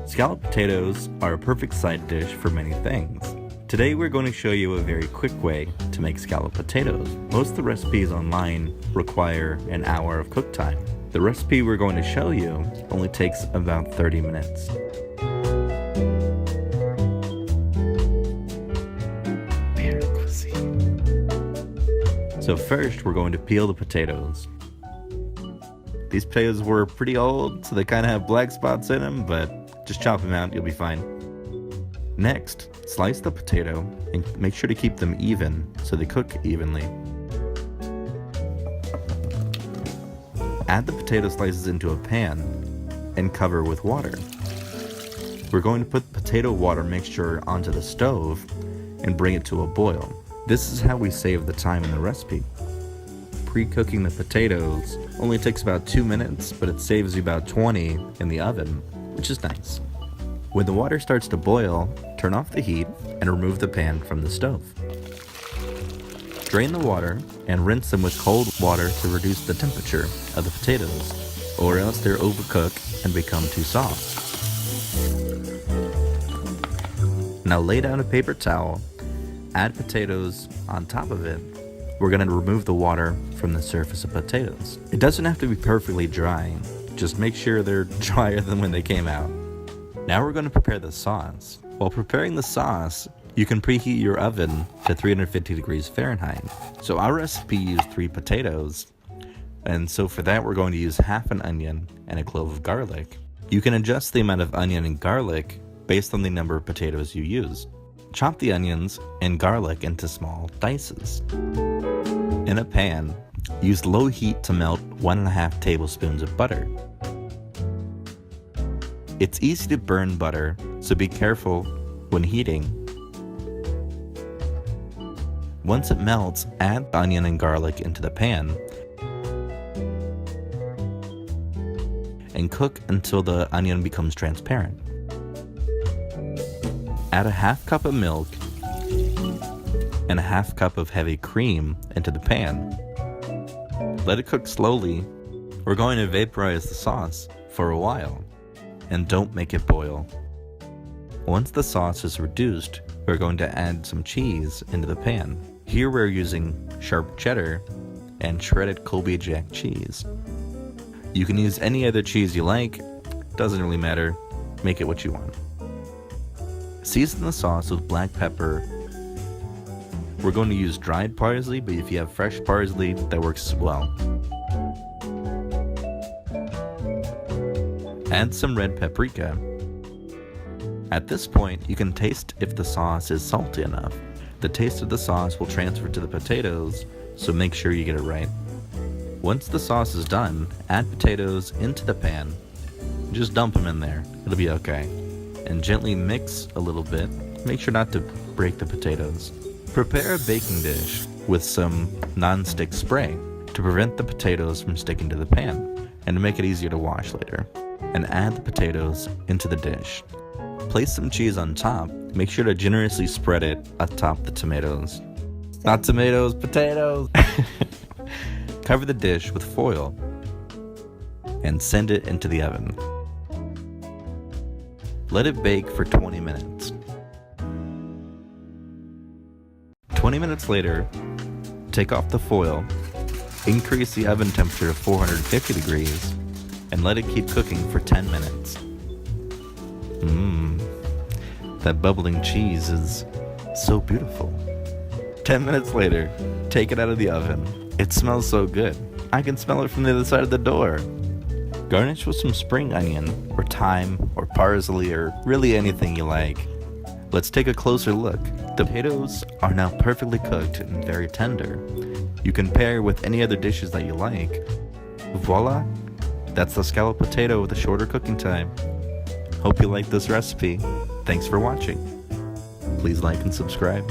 Scalloped potatoes are a perfect side dish for many things. Today we're going to show you a very quick way to make scalloped potatoes. Most of the recipes online require an hour of cook time. The recipe we're going to show you only takes about 30 minutes. So first we're going to peel the potatoes. These potatoes were pretty old, so they kind of have black spots in them, but just chop them out, you'll be fine. Next, slice the potato and make sure to keep them even so they cook evenly. Add the potato slices into a pan and cover with water. We're going to put the potato water mixture onto the stove and bring it to a boil. This is how we save the time in the recipe. Pre-cooking the potatoes only takes about 2 minutes, but it saves you about 20 in the oven, which is nice. When the water starts to boil, turn off the heat and remove the pan from the stove. Drain the water and rinse them with cold water to reduce the temperature of the potatoes, or else they'll overcook and become too soft. Now lay down a paper towel, add potatoes on top of it. We're going to remove the water from the surface of potatoes. It doesn't have to be perfectly dry, just make sure they're drier than when they came out. Now we're going to prepare the sauce. While preparing the sauce, you can preheat your oven to 350 degrees Fahrenheit. So our recipe used 3 potatoes, and so for that we're going to use half an onion and a clove of garlic. You can adjust the amount of onion and garlic based on the number of potatoes you use. Chop the onions and garlic into small dices. In a pan, use low heat to melt 1.5 tablespoons of butter. It's easy to burn butter, so be careful when heating. Once it melts, add onion and garlic into the pan and cook until the onion becomes transparent. Add a half cup of milk and a half cup of heavy cream into the pan. Let it cook slowly. We're going to vaporize the sauce for a while, and don't make it boil. Once the sauce is reduced, we're going to add some cheese into the pan. Here we're using sharp cheddar and shredded Colby Jack cheese. You can use any other cheese you like, doesn't really matter, make it what you want. Season the sauce with black pepper. We're going to use dried parsley, but if you have fresh parsley, that works as well. Add some red paprika. At this point, you can taste if the sauce is salty enough. The taste of the sauce will transfer to the potatoes, so make sure you get it right. Once the sauce is done, add potatoes into the pan. Just dump them in there, it'll be okay. And gently mix a little bit. Make sure not to break the potatoes. Prepare a baking dish with some non-stick spray to prevent the potatoes from sticking to the pan and to make it easier to wash later. And add the potatoes into the dish. Place some cheese on top. Make sure to generously spread it atop the tomatoes. Not tomatoes, potatoes! Cover the dish with foil and send it into the oven. Let it bake for 20 minutes. 20 minutes later, take off the foil, increase the oven temperature to 450 degrees, and let it keep cooking for 10 minutes. That bubbling cheese is so beautiful. 10 minutes later, take it out of the oven. It smells so good. I can smell it from the other side of the door. Garnish with some spring onion, or thyme, or parsley, or really anything you like. Let's take a closer look. The potatoes are now perfectly cooked and very tender. You can pair with any other dishes that you like. Voila! That's the scalloped potato with a shorter cooking time. Hope you like this recipe. Thanks for watching. Please like and subscribe.